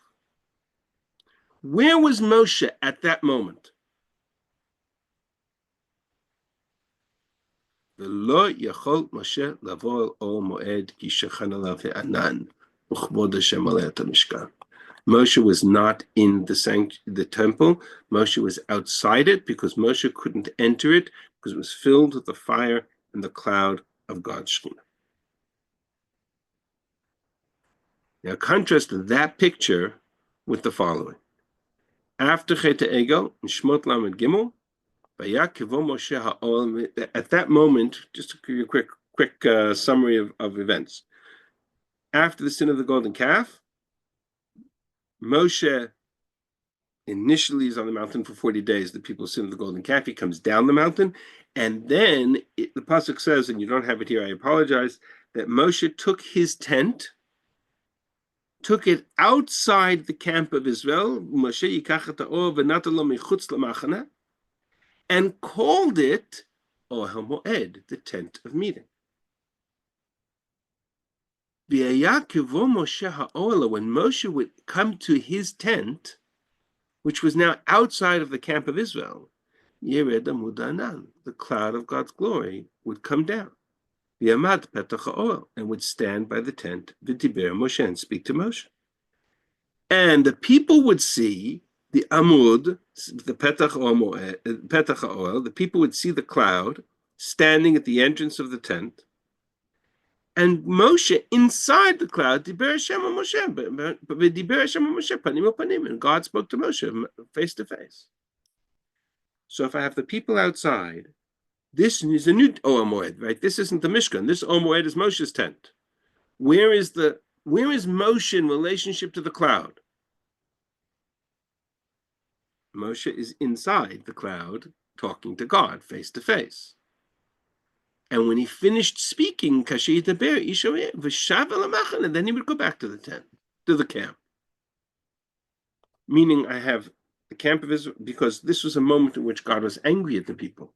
Where was Moshe at that moment? V'lo yachol Moshe lavo al Ohel Moed ki shechan alav ha'anan uchvod Hashem maleh Mishkan. Moshe was not in the temple. Moshe was outside it because Moshe couldn't enter it because it was filled with the fire and the cloud of God's Shekhinah. Now contrast that picture with the following. After Chet Egel, in Shmot Lamed Gimel, Moshe ha'ol, at that moment, just to give you a quick summary of events. After the sin of the golden calf, Moshe initially is on the mountain for 40 days. The people sin of the golden calf. He comes down the mountain, and then the pasuk says, and you don't have it here, I apologize, that Moshe took his tent, took it outside the camp of Israel, Moshe yikach et ha'or v'natan lo mechutz lamachana, and called it Ohel Moed, the tent of meeting. When Moshe would come to his tent, which was now outside of the camp of Israel, the cloud of God's glory would come down. And would stand by the tent, v'diber Moshe, and speak to Moshe. And the people would see the Amud, the Petach Ha'oel, the people would see the cloud standing at the entrance of the tent, and Moshe inside the cloud, Diber Hashem Moshe, and God spoke to Moshe face to face. So if I have the people outside, this is a new Oel Moed, right? This isn't the Mishkan. This Oel Moed is Moshe's tent. Where is Moshe in relationship to the cloud? Moshe is inside the cloud talking to God face to face. And when he finished speaking, and then he would go back to the tent, to the camp. Meaning I have the camp of Israel, because this was a moment in which God was angry at the people.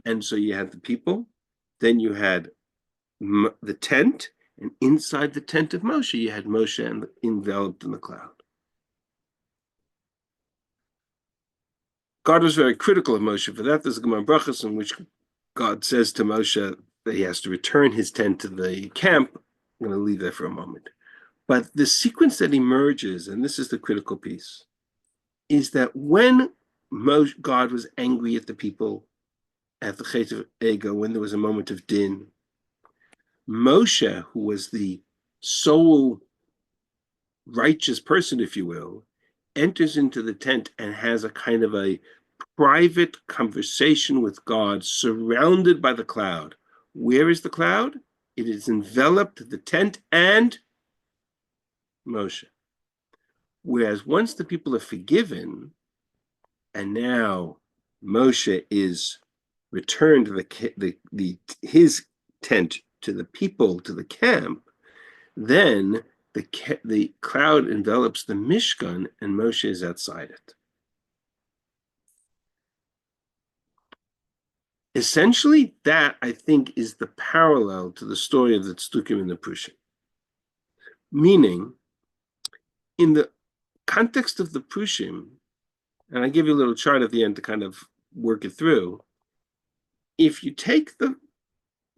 And so you had the people, then you had the tent, and inside the tent of Moshe, you had Moshe enveloped in the cloud. God was very critical of Moshe for that. There's a Gemara Brachos in which God says to Moshe that he has to return his tent to the camp. I'm going to leave that for a moment. But the sequence that emerges, and this is the critical piece, is that when God was angry at the people at the Chet of Ego, when there was a moment of din, Moshe, who was the sole righteous person, if you will, enters into the tent and has a kind of a private conversation with God, surrounded by the cloud. Where is the cloud? It has enveloped the tent and Moshe. Whereas once the people are forgiven, and now Moshe is returned his tent to the people, to the camp, then the cloud envelops the Mishkan and Moshe is outside it. Essentially, that, I think, is the parallel to the story of the Tzdukim and the Prushim. Meaning, in the context of the Prushim, and I give you a little chart at the end to kind of work it through, if you take the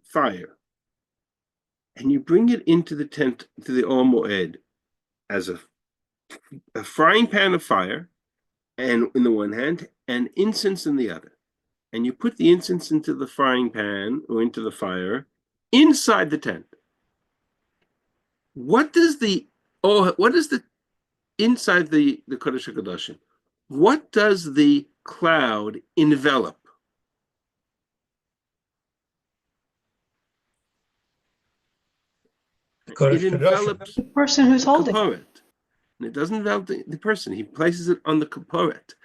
fire and you bring it into the tent, to the Oel Moed, as a frying pan of fire, and in the one hand, and incense in the other, and you put the incense into the frying pan or into the fire inside the tent, what is the inside the Kodesh HaKadoshim? What does the cloud envelop? It envelops the person who's the holding. Kapporet. And it doesn't envelop the person. He places it on the Kapporet.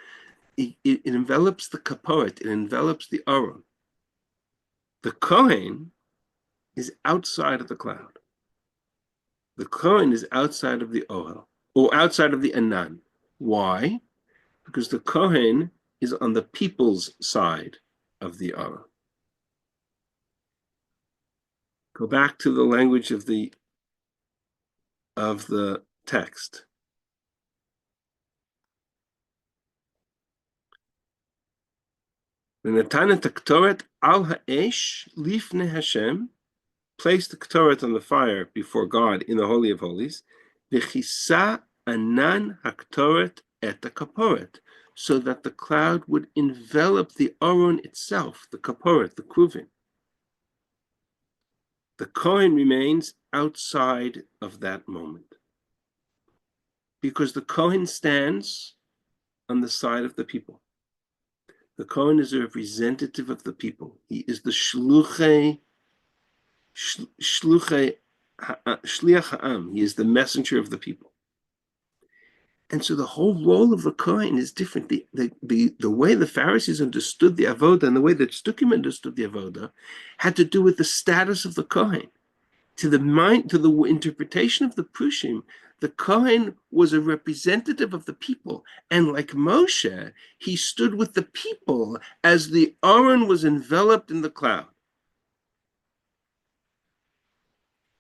It envelops the Kapporet. It envelops the Aron. The Kohen is outside of the cloud. The Kohen is outside of the Ohel, or outside of the Anan. Why? Because the Kohen is on the people's side of the Aron. Go back to the language of the text. V'natana taktoret al ha'esh lifnei Hashem, place the Ketores on the fire before God in the Holy of Holies, v'chisa anan haktoret et kaporet, so that the cloud would envelop the Aron itself, the Kaporet, the Kruvim. The Kohen remains outside of that moment, because the Kohen stands on the side of the people. The Kohen is a representative of the people. He is the shliach ha'am. He is the messenger of the people. And so the whole role of the Kohen is different. The way the Pharisees understood the Avodah and the way that Tzdukim understood the Avodah had to do with the status of the Kohen. To the interpretation of the Prushim, the Kohen was a representative of the people. And like Moshe, he stood with the people as the Aron was enveloped in the cloud.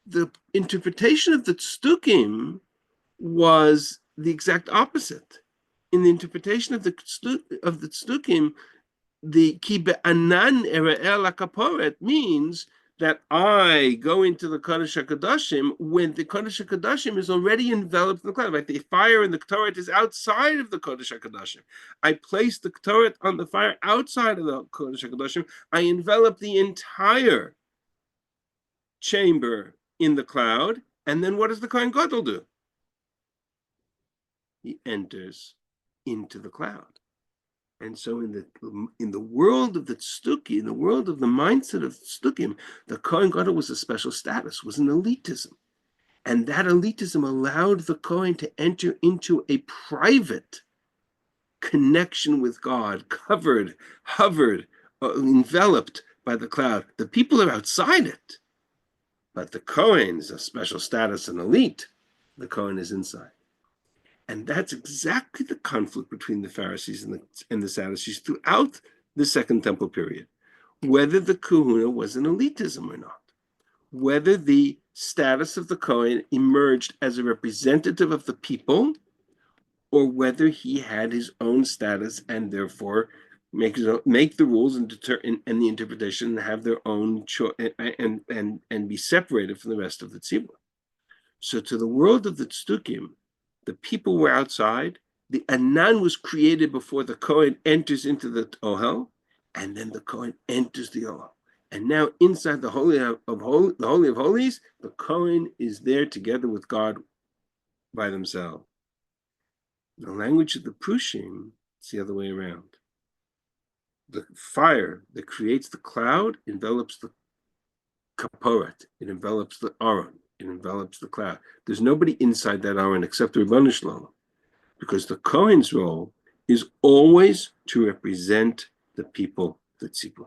The interpretation of the Tzdukim was the exact opposite. In the interpretation of the Tzdukim, the ki be'anan era'el hakaporet means that I go into the Kodesh HaKadoshim when the Kodesh HaKadoshim is already enveloped in the cloud. Like the fire in the Ktoret is outside of the Kodesh HaKadoshim. I place the Ktoret on the fire outside of the Kodesh HaKadoshim. I envelop the entire chamber in the cloud. And then what does the Kohen Gadol do? He enters into the cloud. And so in the world of the tzdukim, in the world of the mindset of tzdukim, the Kohen Gadol was a special status, was an elitism. And that elitism allowed the Kohen to enter into a private connection with God, hovered, enveloped by the cloud. The people are outside it, but the Kohen is a special status, an elite. The Kohen is inside. And that's exactly the conflict between the Pharisees and the Sadducees throughout the Second Temple period. Whether the kahuna was an elitism or not, whether the status of the Kohen emerged as a representative of the people, or whether he had his own status and therefore make the rules and the interpretation and have their own choice and be separated from the rest of the tzibur. So to the world of the tzdukim, the people were outside. The Anan was created before the Kohen enters into the Ohel, and then the Kohen enters the Ohel. And now inside the Holy of Holies, the Kohen is there together with God by themselves. The language of the Prushim, it's the other way around. The fire that creates the cloud envelops the Kaporet, it envelops the Aron. It envelops the cloud. There's nobody inside that Aron except the Rebbeinu Shalom, because the Kohen's role is always to represent the people, the tzibur.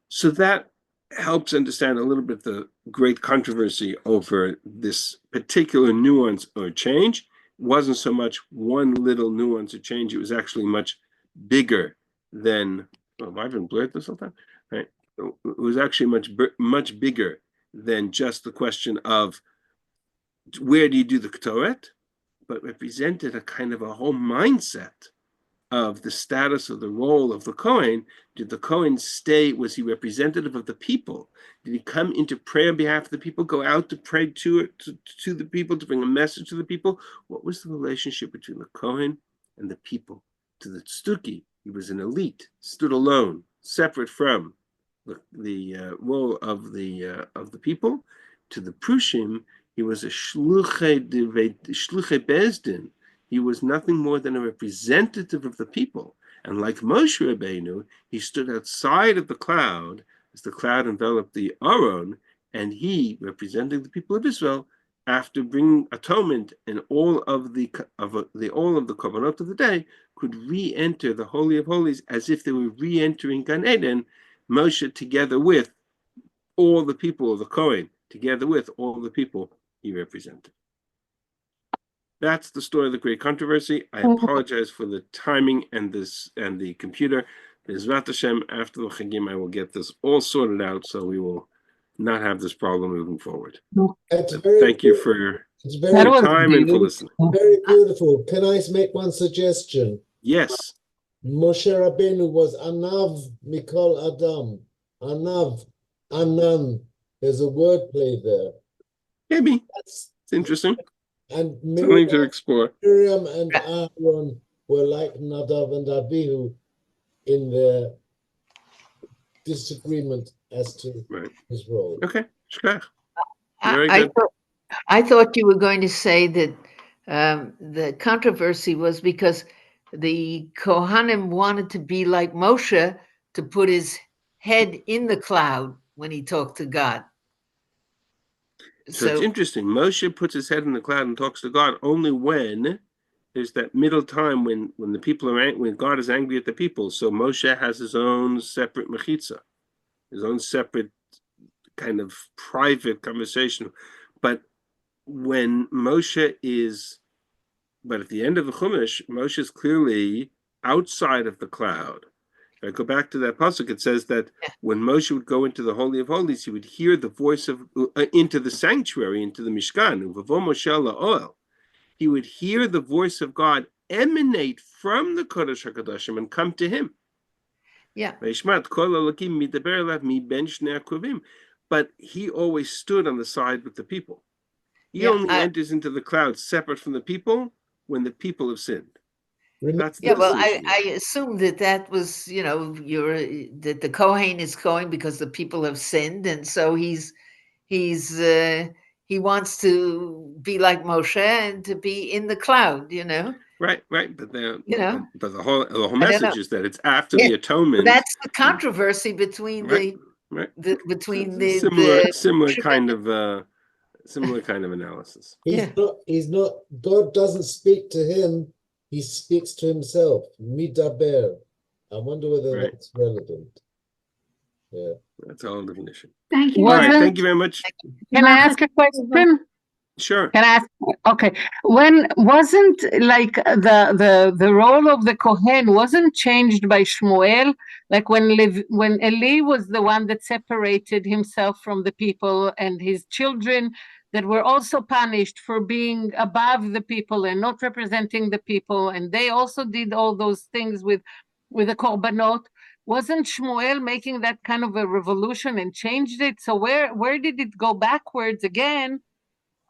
So that helps understand a little bit the great controversy over this particular nuance or change. It wasn't so much one little nuance or change, it was actually much bigger than, have I been blurred this whole time? Right? It was actually much bigger than just the question of where do you do the Ktoret, but represented a kind of a whole mindset of the status of the role of the Kohen. Did the Kohen stay, was he representative of the people? Did he come into prayer on behalf of the people, go out to pray to the people, to bring a message to the people? What was the relationship between the Kohen and the people? To the Tzduki, he was an elite, stood alone, separate from the role of the people. To the Prushim, he was a shluchei bezdin. He was nothing more than a representative of the people. And like Moshe Rabbeinu, he stood outside of the cloud as the cloud enveloped the Aron, and he, representing the people of Israel, after bringing atonement and all of the korbanot of the day, could re-enter the Holy of Holies as if they were re-entering Gan Eden. Moshe, together with all the people of the Kohen, together with all the people he represented. That's the story of the great controversy. I apologize for the timing and the computer. Bezrat Hashem, after the Chagim, I will get this all sorted out so we will not have this problem moving forward. Thank you for your time and for listening. Very beautiful. Can I make one suggestion? Yes. Moshe Rabbeinu was Anav Mikol Adam. Anav, Anan. There's a wordplay there. Maybe. It's interesting. And Something to explore. Miriam and Aaron were like Nadav and Abihu in their disagreement as to his role. Okay. Shkach. I thought you were going to say that the controversy was because the Kohanim wanted to be like Moshe, to put his head in the cloud when he talked to God. So it's interesting. Moshe puts his head in the cloud and talks to God only when there's that middle time when the people are when God is angry at the people. So Moshe has his own separate mechitza, his own separate kind of private conversation. But when Moshe is, but at the end of the Chumash, Moshe is clearly outside of the cloud. If I go back to that pasuk, it says that when Moshe would go into the Holy of Holies, he would hear the voice of into the sanctuary, into the Mishkan. Uvavo Moshe la'oel. He would hear the voice of God emanate from the Kodesh HaKadoshim and come to him. Yeah. But he always stood on the side with the people. He Yeah, only enters into the cloud separate from the people when the people have sinned. That's the Yeah, well, distinction. I assume that was, that the Kohen is going because the people have sinned, and so he wants to be like Moshe and to be in the cloud, Right, but but the whole I don't know. message is that it's after the atonement. That's the controversy between right. Similar kind of analysis. He's not, God doesn't speak to him, he speaks to himself. Midaber. I wonder whether that's relevant. Yeah. That's all definition. Thank you. All right, thank you very much. Can I ask a question? Sure. Can I ask? Okay. When wasn't like the role of the Kohen wasn't changed by Shmuel? Like when Eli was the one that separated himself from the people, and his children that were also punished for being above the people and not representing the people, and they also did all those things with the korbanot. Wasn't Shmuel making that kind of a revolution and changed it? So where did it go backwards again?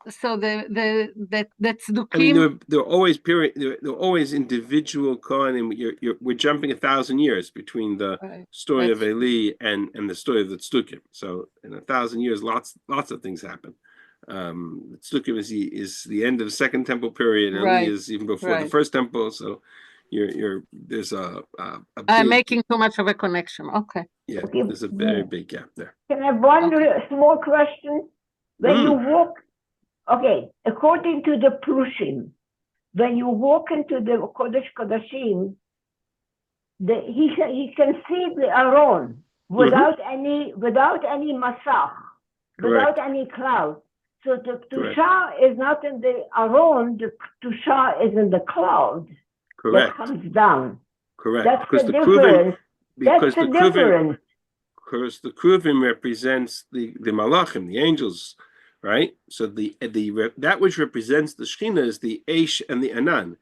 So that's Tzdukim. I mean, there are always individual Kohanim. We're jumping 1,000 years between the story of Eli and the story of the Tzdukim. So in 1,000 years, lots of things happen. Tzdukim is the end of the Second Temple period. Eli is even before the First Temple. So there's a big, I'm making too much of a connection. Okay. Yeah, there's a very big gap there. Can I have one small question? When you walk, according to the Prushim, when you walk into the Kodesh Kodashim, he can see the Aron without any masach, without any cloud. So the Tusha is not in the Aron, the Tusha is in the cloud. Correct. That comes down. Correct. That's because the difference. Because That's the difference. Because the Kruvim represents the Malachim, the angels, right? So that which represents the Shekhinah is the Eish and the Anan.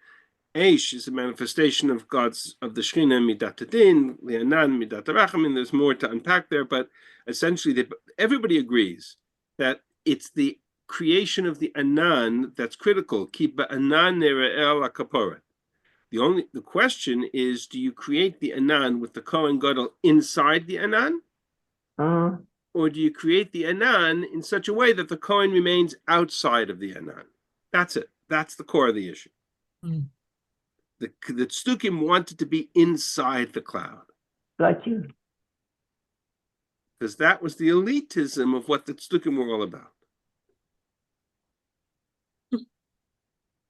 Eish is a manifestation of the Shekhinah Midat Hadin, the Anan Midat Rachamim. There's more to unpack there, but essentially everybody agrees that it's the creation of the Anan that's critical. Keep Anan Nere'el HaKaporet. The question is, do you create the Anan with the Kohen Gadol inside the Anan? Or do you create the Anan in such a way that the Kohen remains outside of the Anan? That's it. That's the core of the issue. The Tzdukim wanted to be inside the cloud. Got you. Because that was the elitism of what the Tzdukim were all about.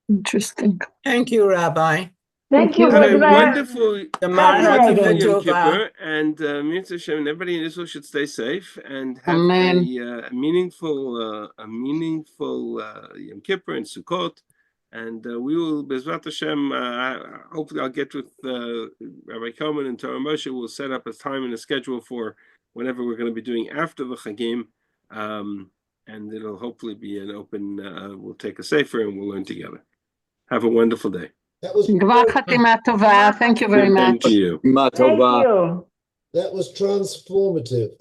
Interesting. Thank you, Rabbi. Thank you. Have a wonderful fascinating. Yom Kippur, and Mitzvah Hashem, and everybody in Israel should stay safe and have a meaningful Yom Kippur and Sukkot. And we will, Bezrat Hashem, hopefully I'll get with Rabbi Kohlman and Torah Moshe. We'll set up a time and a schedule for whenever we're going to be doing after the Chagim. And it'll hopefully be an open, we'll take a sefer and we'll learn together. Have a wonderful day. That was Thank you very much. Thank you. Thank you. That was transformative.